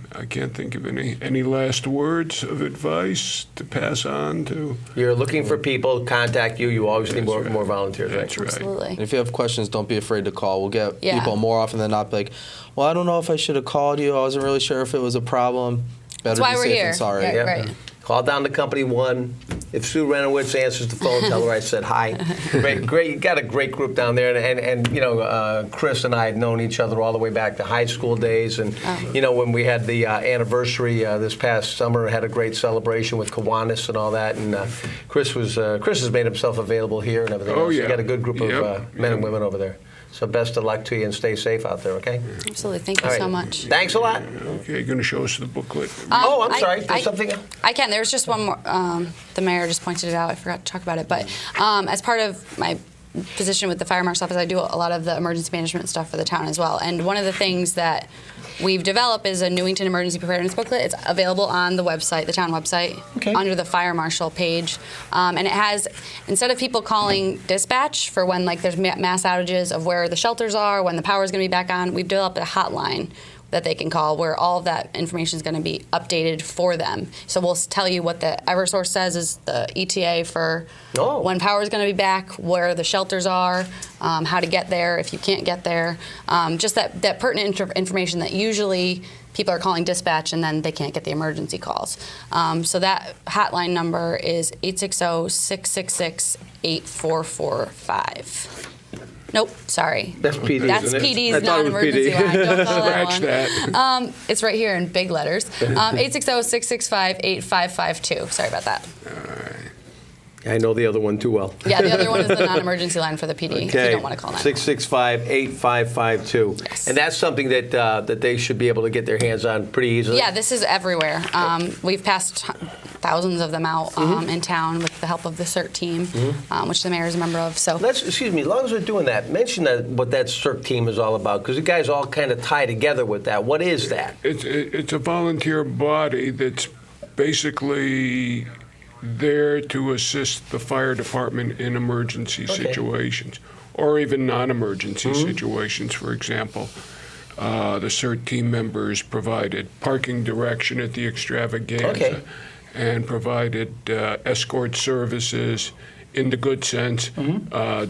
Any last words of advice to pass on to? You're looking for people, contact you. You always need That's right. more volunteers, right? That's right. Absolutely. if you have questions, don't be afraid to call. We'll get Yeah. people more often than not. Like, well, I don't know if I should have called you. I wasn't really sure if it was a problem. Better That's why be we're safe here. than sorry. Yeah, right. Call down to Company 1. If Sue Renowitz answers the phone, tell her I said hi. Great. You got a great group down there, and Chris and I had known each other all the way back to high school days, and when we had the anniversary this past summer, had a great celebration with Kiwanis and all that, and Chris has made himself available here and everything Oh, else. yeah. You got a good group of Yep, men and yep. women over there. So best of luck to you and stay safe out there, okay? Absolutely. Thank you All right. so much. Thanks a lot. Okay, you're going to show us the booklet. Oh, I'm I- sorry. I- There's something else? I can. There's just one more. The mayor just pointed it out. I forgot to talk about it. But as part of my position with the fire marshal's office, I do a lot of the emergency management stuff for the town as well. And one of the things that we've developed is a Newington emergency preparedness booklet. It's available on the website, the town website, under the fire marshal page. And it has, instead of people calling dispatch for when there's mass outages of where the shelters are, when the power is going to be back on, we've developed a hotline that they can call where all of that information is going to be updated for them. So we'll tell you what the Eversource says is the ETA for when power is going to be back, where the shelters are, how to get there if you can't get there. Just that pertinent information that usually people are calling dispatch and then they can't get the emergency calls. So that hotline number is 860-666-8445. Nope, sorry. That's PD. That's isn't it? I PD's thought it was non-emergency PD. line. Don't call that Scratch one. that. It's right here in big letters. 860-665-8552. Sorry about that. I know the other one too well. Yeah, the other one is the non-emergency line for the PD if you don't want to call 911. 665-8552. Yes. And that's something that they should be able to get their hands on pretty easily. Yeah, this is everywhere. We've passed thousands of them out in town with the help of the CERT team, which the mayor is a member of. So Excuse me, as long as we're doing that, mention what that CERT team is all about, because you guys all kind of tie together with that. What is that? It's a volunteer body that's basically there to assist the fire department in emergency situations, or even non-emergency situations. For example, the CERT team members provided parking direction at the extravaganza and provided escort services in the good sense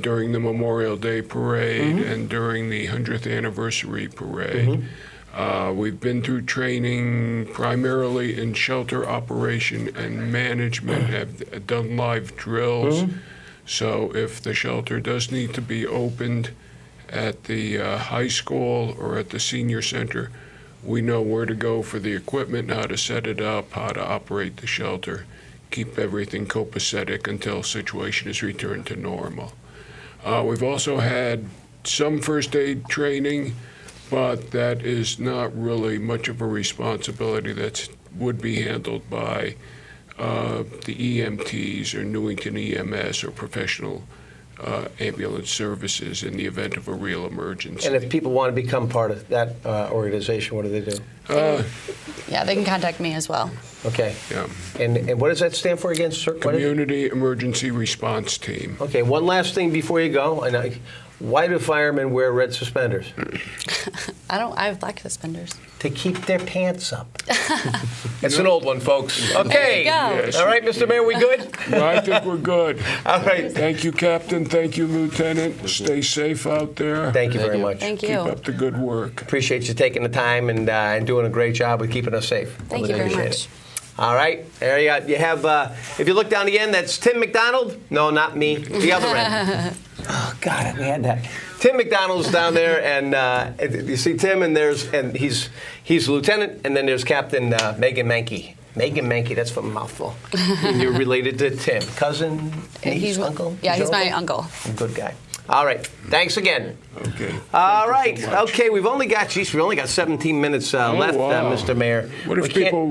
during the Memorial Day parade and during the 100th anniversary parade. We've been through training primarily in shelter operation and management, have done live drills. So if the shelter does need to be opened at the high school or at the senior center, We know where to go for the equipment, how to set it up, how to operate the shelter, keep everything copacetic until situation is returned to normal. We've also had some first aid training, but that is not really much of a responsibility that would be handled by the EMTs or Newington EMS or professional ambulance services in the event of a real emergency. And if people want to become part of that organization, what do they do? Yeah, they can contact me as well. Okay. Yeah. And what does that stand for again, sir? What is it? Community Emergency Response Team. Okay, one last thing before you go. Why do firemen wear red suspenders? I have black suspenders. To keep their pants up. That's an old one, folks. Okay. There you go. Yes. All right, Mr. Mayor, we good? Well, I think we're good. All right. Thank you, Captain. Thank you, Lieutenant. Stay safe out there. Thank you very much. Thank Keep you. up the good work. Appreciate you taking the time and doing a great job with keeping us safe. Thank you very Appreciate much. it. All right, there you go. You have, if you look down the end, that's Tim McDonald. No, not me. The other end. Oh, God, we had that. Tim McDonald's down there, and you see Tim, and he's lieutenant, and then there's Captain Megan Mankey. Megan Mankey, that's a mouthful. And you're related to Tim. Cousin, niece, uncle? Yeah, Is he's your my uncle. Good guy. All right, thanks again. Okay. All Thank right. you so much. Okay, we've only got 17 minutes left, wow. Mr. Mayor. What if people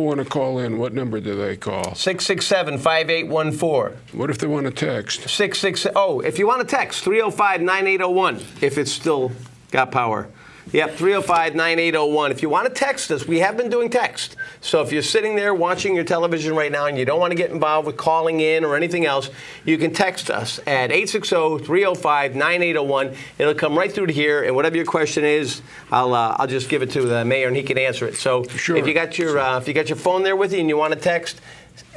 want to call in? What number do they call? 667-5814. What if they want to text? 666. Oh, if you want to text 305-9801, if it's still got power. Yep, 305-9801. If you want to text us, we have been doing text. So if you're sitting there watching your television right now and you don't want to get involved with calling in or anything else, you can text us at 860-305-9801. It'll come right through to here, and whatever your question is, I'll just give it to the mayor and he can answer it. So Sure. if you got your phone there with you and you want to text,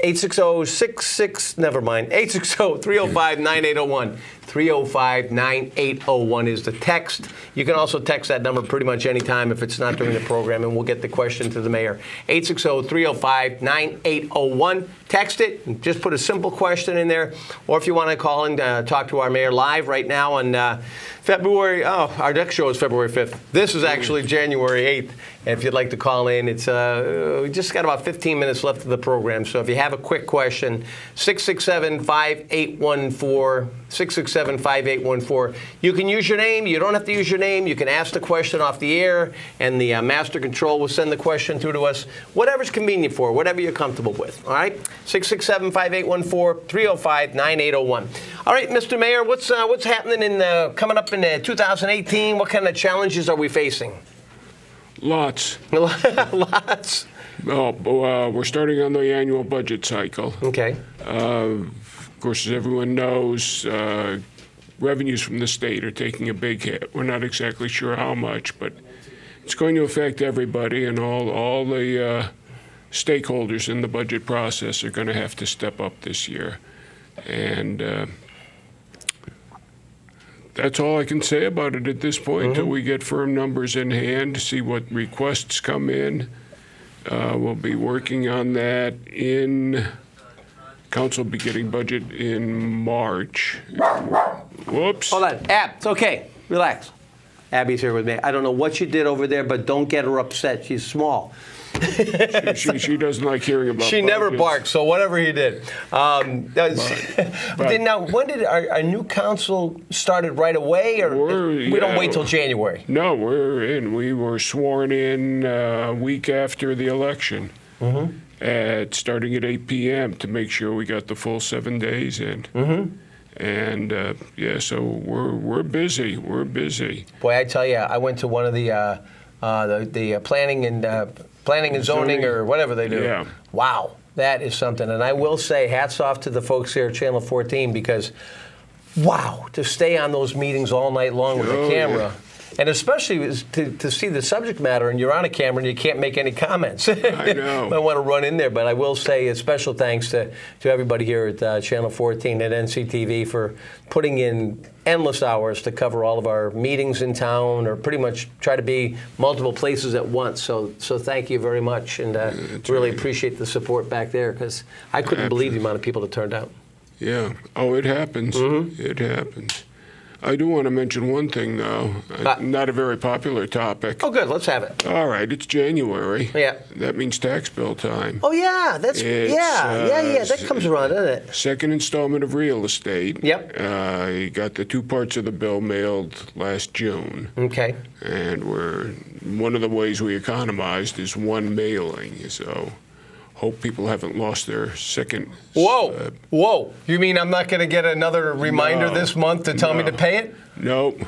860-305-9801. 305-9801 is the text. You can also text that number pretty much any time if it's not during the program, and we'll get the question to the mayor. 860-305-9801. Text it and just put a simple question in there. Or if you want to call and talk to our mayor live right now on our next show is February 5th. This is actually January 8th. And if you'd like to call in, we just got about 15 minutes left of the program. So if you have a quick question, 667-5814, 667-5814. You can use your name. You don't have to use your name. You can ask the question off the air, and the master control will send the question through to us. Whatever's convenient for, whatever you're comfortable with. All right? 667-5814, 305-9801. All right, Mr. Mayor, what's happening coming up in 2018? What kind of challenges are we facing? Lots. Lots. Well, we're starting on the annual budget cycle. Okay. Of course, as everyone knows, revenues from the state are taking a big hit. We're not exactly sure how much, but it's going to affect everybody, and all the stakeholders in the budget process are going to have to step up this year. And that's all I can say about it at this point until we get firm numbers in hand, see what requests come in. We'll be working on that Council will be getting budget in March. Whoops. Hold on. Ab, it's okay. Relax. Abby's here with me. I don't know what you did over there, but don't get her upset. She's small. She doesn't like hearing about She never budgets. barks, so whatever he did. Now, when did our new council started right away, or we don't wait till January? No, we're in. We were sworn in a week after the election, starting at 8 p.m. to make sure we got the full 7 days in. And so we're busy. We're busy. Boy, I tell you, I went to one of the planning and zoning or whatever they do. Yeah. Wow, that is something. And I will say, hats off to the folks here at Channel 14 because, wow, to stay on those meetings all night long with a camera. Yeah. And especially to see the subject matter and you're on a camera and you can't make any comments. I know. I want to run in there, but I will say a special thanks to everybody here at Channel 14 at NCTV for putting in endless hours to cover all of our meetings in town or pretty much try to be multiple places at once. So thank you very much, and really appreciate the support back there because I couldn't believe the amount of people that turned out. Yeah. Oh, it happens. It happens. I do want to mention one thing, though. Not a very popular topic. Oh, good. Let's have it. All right, it's January. Yeah. That means tax bill time. Oh, yeah. That's It's, yeah. That comes around, doesn't it? Second installment of real estate. Yep. You got the two parts of the bill mailed last June. Okay. And one of the ways we economized is one mailing. So hope people haven't lost their second. Whoa. You mean I'm not going to get another reminder this month to tell me to pay it? Nope.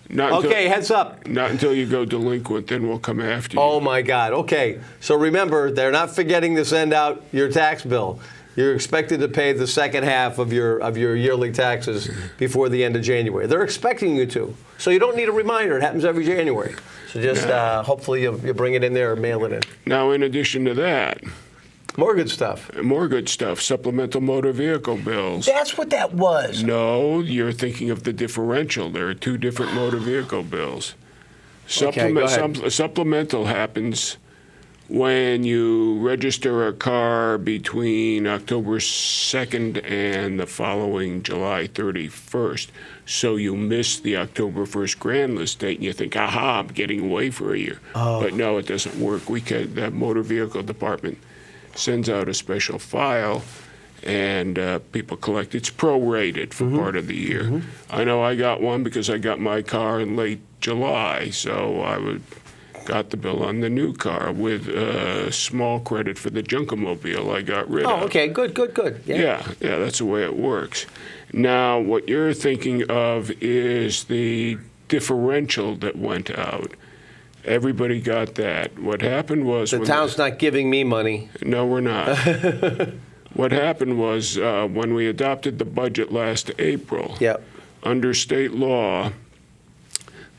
Not Okay, heads up. Not until you go delinquent, then we'll come after you. Oh, my God. Okay. So remember, they're not forgetting to send out your tax bill. You're expected to pay the second half of your yearly taxes before the end of January. They're expecting you to. So you don't need a reminder. It happens every January. So just hopefully you bring it in there or mail it in. Now, in addition to that, More good stuff. supplemental motor vehicle bills. That's what that was. No, you're thinking of the differential. There are two different motor vehicle bills. Okay, go ahead. Supplemental happens when you register a car between October 2nd and the following July 31st. So you miss the October 1st grand list date, and you think, aha, I'm getting away for a year. But no, it doesn't work. The motor vehicle department sends out a special file, and people collect. It's prorated for part of the year. I know I got one because I got my car in late July, so I got the bill on the new car with a small credit for the Junkamobile I got rid of. Oh, okay. Good. Yeah, that's the way it works. Now, what you're thinking of is the differential that went out. Everybody got that. What happened was... The town's not giving me money. No, we're not. What happened was when we adopted the budget last April, under state law,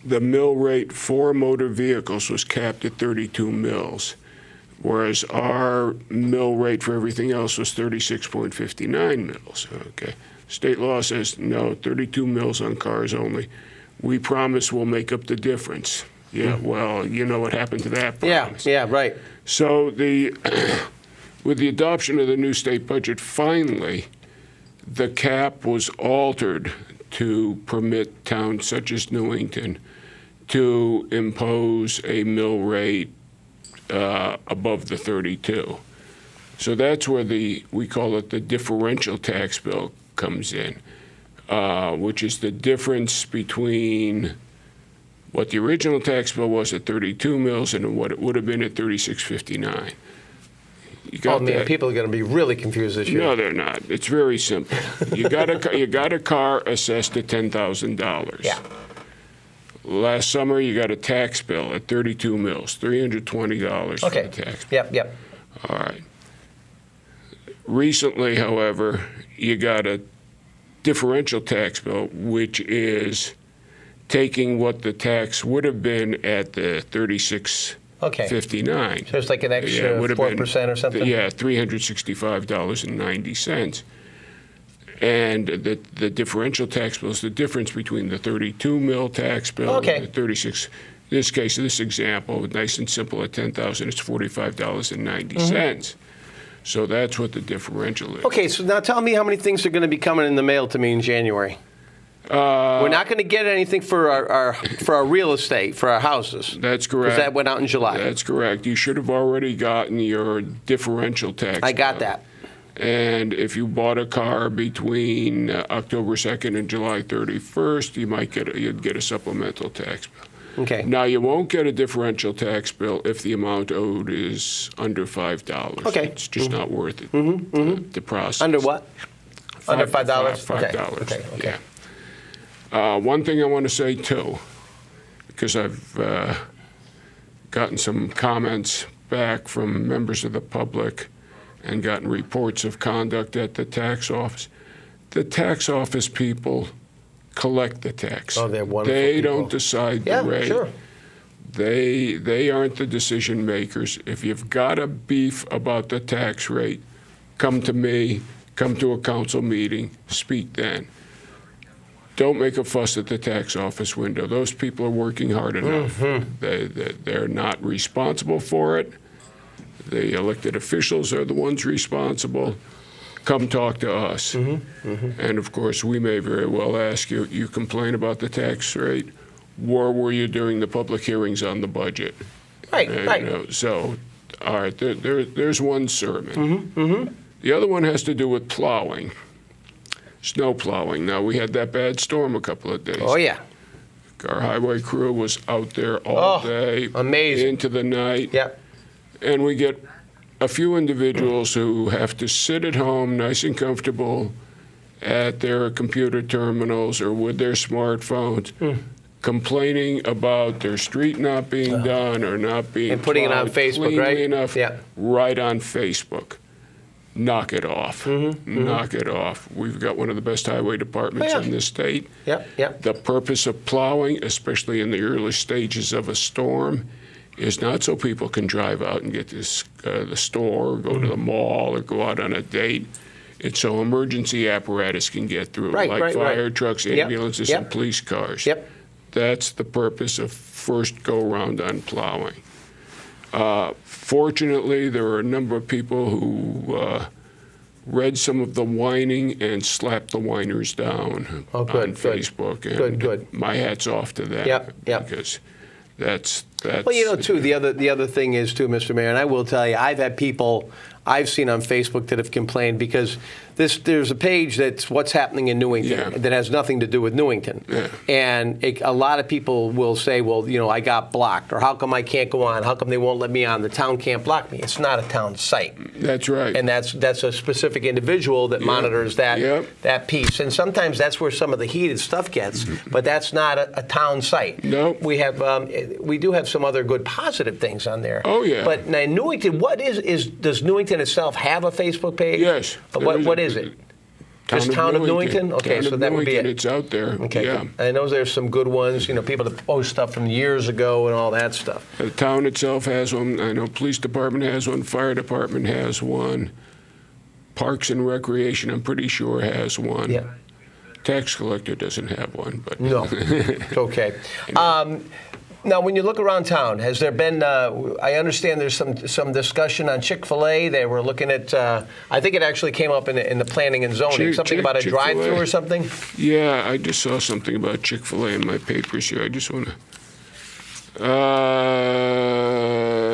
the mill rate for motor vehicles was capped at 32 mills, whereas our mill rate for everything else was 36.59 mills. Okay. State law says, no, 32 mills on cars only. We promise we'll make up the difference. Yeah, well, you know what happened to that promise. Yeah, right. So with the adoption of the new state budget, finally, the cap was altered to permit towns such as Newington to impose a mill rate above the 32. So that's where we call it the differential tax bill comes in, which is the difference between what the original tax bill was at 32 mills and what it would have been at 36.59. Oh man, people are going to be really confused this year. No, they're not. It's very simple. You got a car assessed at $10,000. Yeah. Last summer, you got a tax bill at 32 mills, $320 for the tax bill. Yep. All right. Recently, however, you got a differential tax bill, which is taking what the tax would have been at the 36.59. So it's like an extra 4% or something? Yeah, $365.90. And the differential tax bill is the difference between the 32 mil tax bill and the 36. In this case, this example, nice and simple, at $10,000, it's $45.90. So that's what the differential is. Okay, so now tell me how many things are going to be coming in the mail to me in January. We're not going to get anything for our real estate, for our houses. That's correct. Because that went out in July. That's correct. You should have already gotten your differential tax bill. I got that. And if you bought a car between October 2nd and July 31st, you'd get a supplemental tax bill. Okay. Now, you won't get a differential tax bill if the amount owed is under $5. Okay. It's just not worth it to process. Under what? Under $5? $5. Okay. Yeah. One thing I want to say, too, because I've gotten some comments back from members of the public and gotten reports of conduct at the tax office. The tax office people collect the tax. Oh, they're wonderful They people. don't decide the rate. Sure. They aren't the decision makers. If you've got a beef about the tax rate, come to me, come to a council meeting, speak then. Don't make a fuss at the tax office window. Those people are working hard enough. They're not responsible for it. The elected officials are the ones responsible. come talk to us. And of course, we may very well ask you, you complain about the tax rate, where were you during the public hearings on the budget? Right, right. You know, so, all right, there's one sermon. The other one has to do with plowing, snow plowing. Now, we had that bad storm a couple of days. Oh, yeah. Our highway crew was out there all day, amazing. into the night. Yep. And we get a few individuals who have to sit at home nice and comfortable at their computer terminals or with their smartphones, complaining about their street not being done or not being And putting it on plowed Facebook, cleanly right? enough, Yeah. right on Facebook. Knock it off. Knock it off. We've got one of the best highway departments Oh, yeah. in this state. Yep, yep. The purpose of plowing, especially in the early stages of a storm, is not so people can drive out and get to the store, or go to the mall, or go out on a date. It's so emergency apparatus can get through, Right, like right, fire right. trucks, Yep, ambulances, yep. and police cars. Yep. That's the purpose of first go-round on plowing. Fortunately, there are a number of people who read some of the whining and slapped the whiners down Oh, good, on good. Facebook. And Good. my hat's off to them. Yep, yep. Because that's. Well, you know, too, the other thing is, too, Mr. Mayor, and I will tell you, I've had people I've seen on Facebook that have complained because there's a page that's what's happening in Newington that has nothing to do with Newington. Yeah. And a lot of people will say, well, you know, I got blocked, or how come I can't go on? How come they won't let me on? The town can't block me. It's not a town site. That's right. And that's a specific individual that monitors that piece. And sometimes that's where some of the heated stuff gets, but that's not a town site. Nope. We do have some other good positive things on there. Oh, yeah. But now Newington, does Newington itself have a Facebook page? Yes. What is it? Just Town of Newington? Okay, Town so of that would be Newington, it. It's out there. Okay, Yeah. I know there's some good ones, you know, people that post stuff from years ago and all that stuff. The town itself has one. I know police department has one. Fire department has one. Parks and Recreation, I'm pretty sure, has one. Yeah. Tax collector doesn't have one, but No, it's okay. Now, when you look around town, has there been? I understand there's some discussion on Chick-fil-A. They were looking at. I think it actually came up in the planning and zoning. Something about a Chick-fil-A. drive-through or something. Yeah, I just saw something about Chick-fil-A in my papers here. I just want to.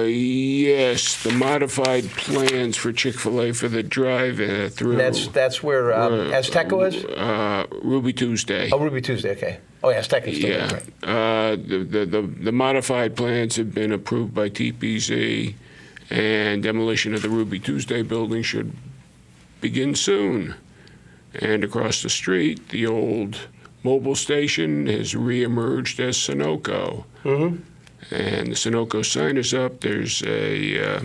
Yes, the modified plans for Chick-fil-A for the drive-through. That's where Azteca is. Ruby Tuesday. Oh, Ruby Tuesday. Okay. Oh, yeah, Azteca's still Yeah. there, right. The modified plans have been approved by TPZ, and demolition of the Ruby Tuesday building should begin soon. And across the street, the old mobile station has reemerged as Sunoco. Mm-hmm. And the Sunoco sign is up. There's a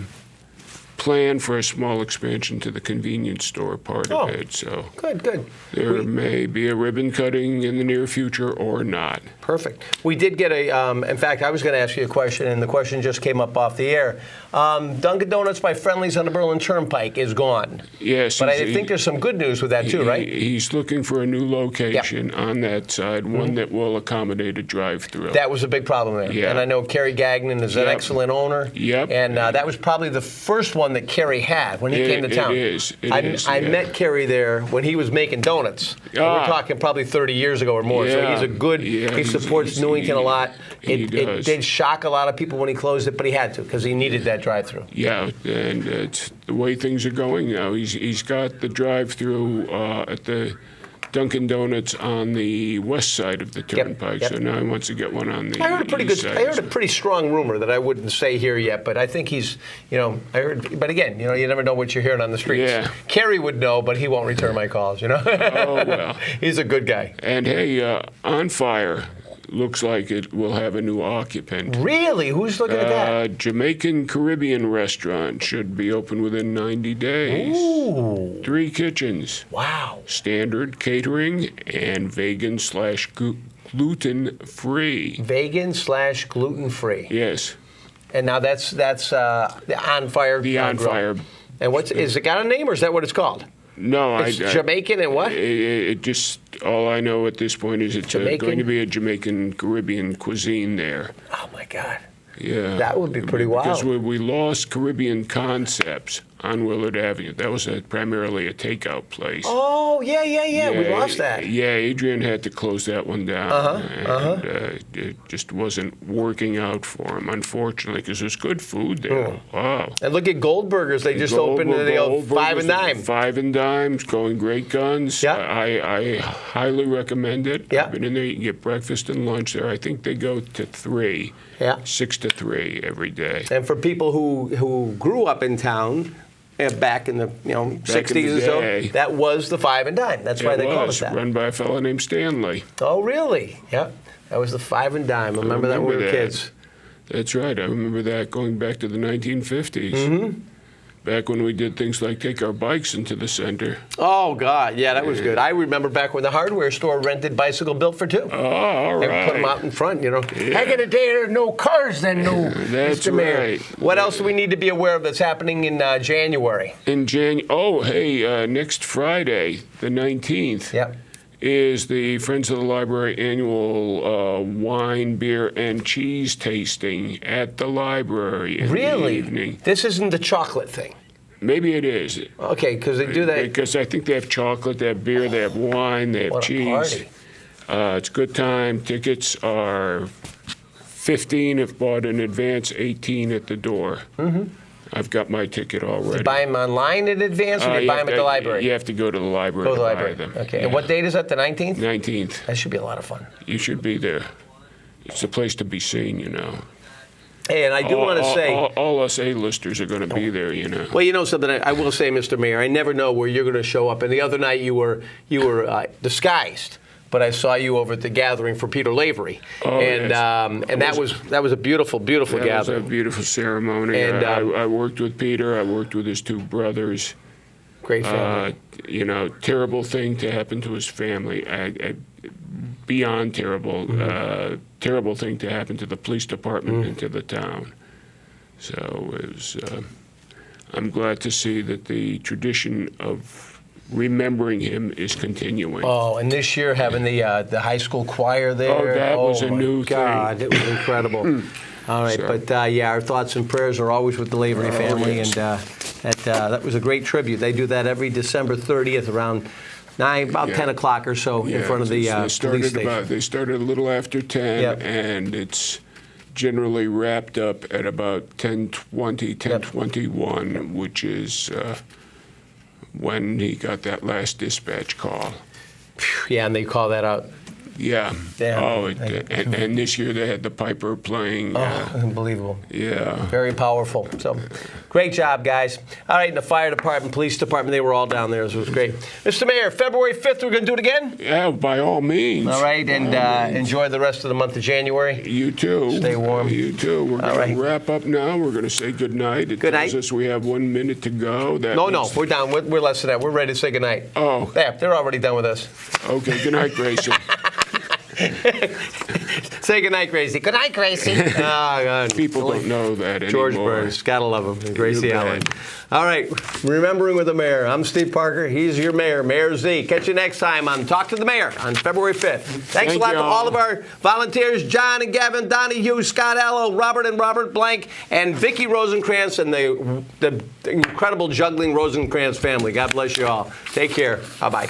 plan for a small expansion to the convenience store part of it. So Good. there may be a ribbon cutting in the near future or not. Perfect. We did get in fact, I was going to ask you a question, and the question just came up off the air. Dunkin' Donuts by Friendly's on the Berlin Turnpike is gone. Yes. But I think there's some good news with that, too, right? He's looking for a new location on that side, one that will accommodate a drive-through. That was a big problem there. Yeah. And I know Kerry Gagnon is an excellent owner. Yep. And that was probably the first one that Kerry had when he came to town. It is. I met Kerry there when he was making donuts. And we're talking probably 30 years ago or more. So he's a good, he supports Newington a lot. He It does. did shock a lot of people when he closed it, but he had to because he needed that drive-through. Yeah, and it's the way things are going now. He's got the drive-through at the Dunkin' Donuts on the west side of the turnpike, yep. so now he wants to get one on the I heard a pretty strong rumor that I wouldn't say here yet, but I think he's, I heard, but again, you never know what you're hearing on the streets. Yeah. Kerry would know, but he won't return my calls, Oh, well. He's a good guy. And hey, On Fire looks like it will have a new occupant. Really? Who's looking at that? Jamaican Caribbean restaurant should be open within 90 days. Ooh. 3 kitchens. Wow. Standard catering and vegan/gluten-free. Vegan/gluten-free. Yes. And now that's the On Fire. The On Grill. Fire. And is it got a name or is that what it's called? No, It's Jamaican and what? It just, all I know at this point is it's Jamaican? going to be a Jamaican Caribbean cuisine there. Oh my God. Yeah. That would be pretty wild. Because we lost Caribbean concepts on Willard Avenue. That was primarily a takeout place. Oh, yeah. We lost that. Yeah, Adrian had to close that one down. It just wasn't working out for him, unfortunately, because there's good food there. Wow. And look at Goldberger's. They just opened the 5 and Dime. 5 and Dimes, going great guns. Yeah. I highly recommend it. Yeah. I've been in there. You can get breakfast and lunch there. I think they go to 3. Yeah. 6 to 3 every day. And for people who grew up in town back in the 60s or so, day. that was the 5 and Dime. That's why they called it that. Run by a fellow named Stanley. Oh, really? Yeah. That was the 5 and Dime. I remember that when we were kids. That's right. I remember that going back to the 1950s. Mm-hmm. Back when we did things like take our bikes into the center. Oh, God. Yeah, that was good. I remember back when the hardware store rented bicycle built for 2. Oh, all right. They put them out in front, Heck of a day, there's no cars then, no. That's Mr. Mayor. right. What else do we need to be aware of that's happening in January? Next Friday, the 19th. Yep. Is the Friends of the Library annual wine, beer, and cheese tasting at the library in the evening. This isn't the chocolate thing. Maybe it is. Okay, because they do that. Because I think they have chocolate, they have beer, they have wine, they have What a cheese. party. It's a good time. Tickets are $15 if bought in advance, $18 at the door. Mm-hmm. I've got my ticket already. You buy them online in advance, or you buy them at the library? You have to go to the library Go to the to library. buy them. Okay. Yeah. And what date is that? The 19th? 19th. That should be a lot of fun. You should be there. It's a place to be seen, Hey, and I do want to say, all us A-listers are going to be there, well, something I will say, Mr. Mayor. I never know where you're going to show up. And the other night you were disguised. But I saw you over at the gathering for Peter Lavery, and that was a beautiful gathering. That was a beautiful ceremony. And I worked with Peter. I worked with his 2 brothers. Great family. Terrible thing to happen to his family. Beyond terrible. Terrible thing to happen to the police department and to the town. So it was. I'm glad to see that the tradition of remembering him is continuing. Oh, and this year having the high school choir there. Oh, that was a new thing. God, it was incredible. All right, So- but our thoughts and prayers are always with the Lavery family, yes. and that was a great tribute. They do that every December 30th around 10 o'clock or so in front of the police station. They started a little after 10, Yep. and it's generally wrapped up at about 10:20, 10:21, which is when he got that last dispatch call. Yeah, and they call that out. Yeah. Damn. Oh, and this year they had the Piper playing. Unbelievable. Yeah. Very powerful. So, great job, guys. All right, and the fire department, police department, they were all down there. So it was great. Mr. Mayor, February 5th, we're going to do it again? Yeah, by all means. All right, and enjoy the rest of the month of January. You too. Stay warm. You too. We're All going right. to wrap up now. We're going to say good night. It Good tells night. us we have 1 minute to go. That No, means- we're done. We're less than that. We're ready to say goodnight. Oh. Yeah, they're already done with us. Okay, good night, Grayson. Say goodnight, Gracie. Good night, Gracie. Oh, God. People don't know that anymore. George Burns. Gotta love him. And Gracie You bet. Allen. All right. Remembering with the mayor. I'm Steve Parker. He's your mayor, Mayor Z. Catch you next time on Talk to the Mayor on February 5th. Thanks a Thank lot to y'all. all of our volunteers, John and Gavin, Donnie Hughes, Scott Allo, Robert and Robert Blank, and Vicky Rosenkrantz and the incredible juggling Rosenkrantz family. God bless you all. Take care. Bye-bye.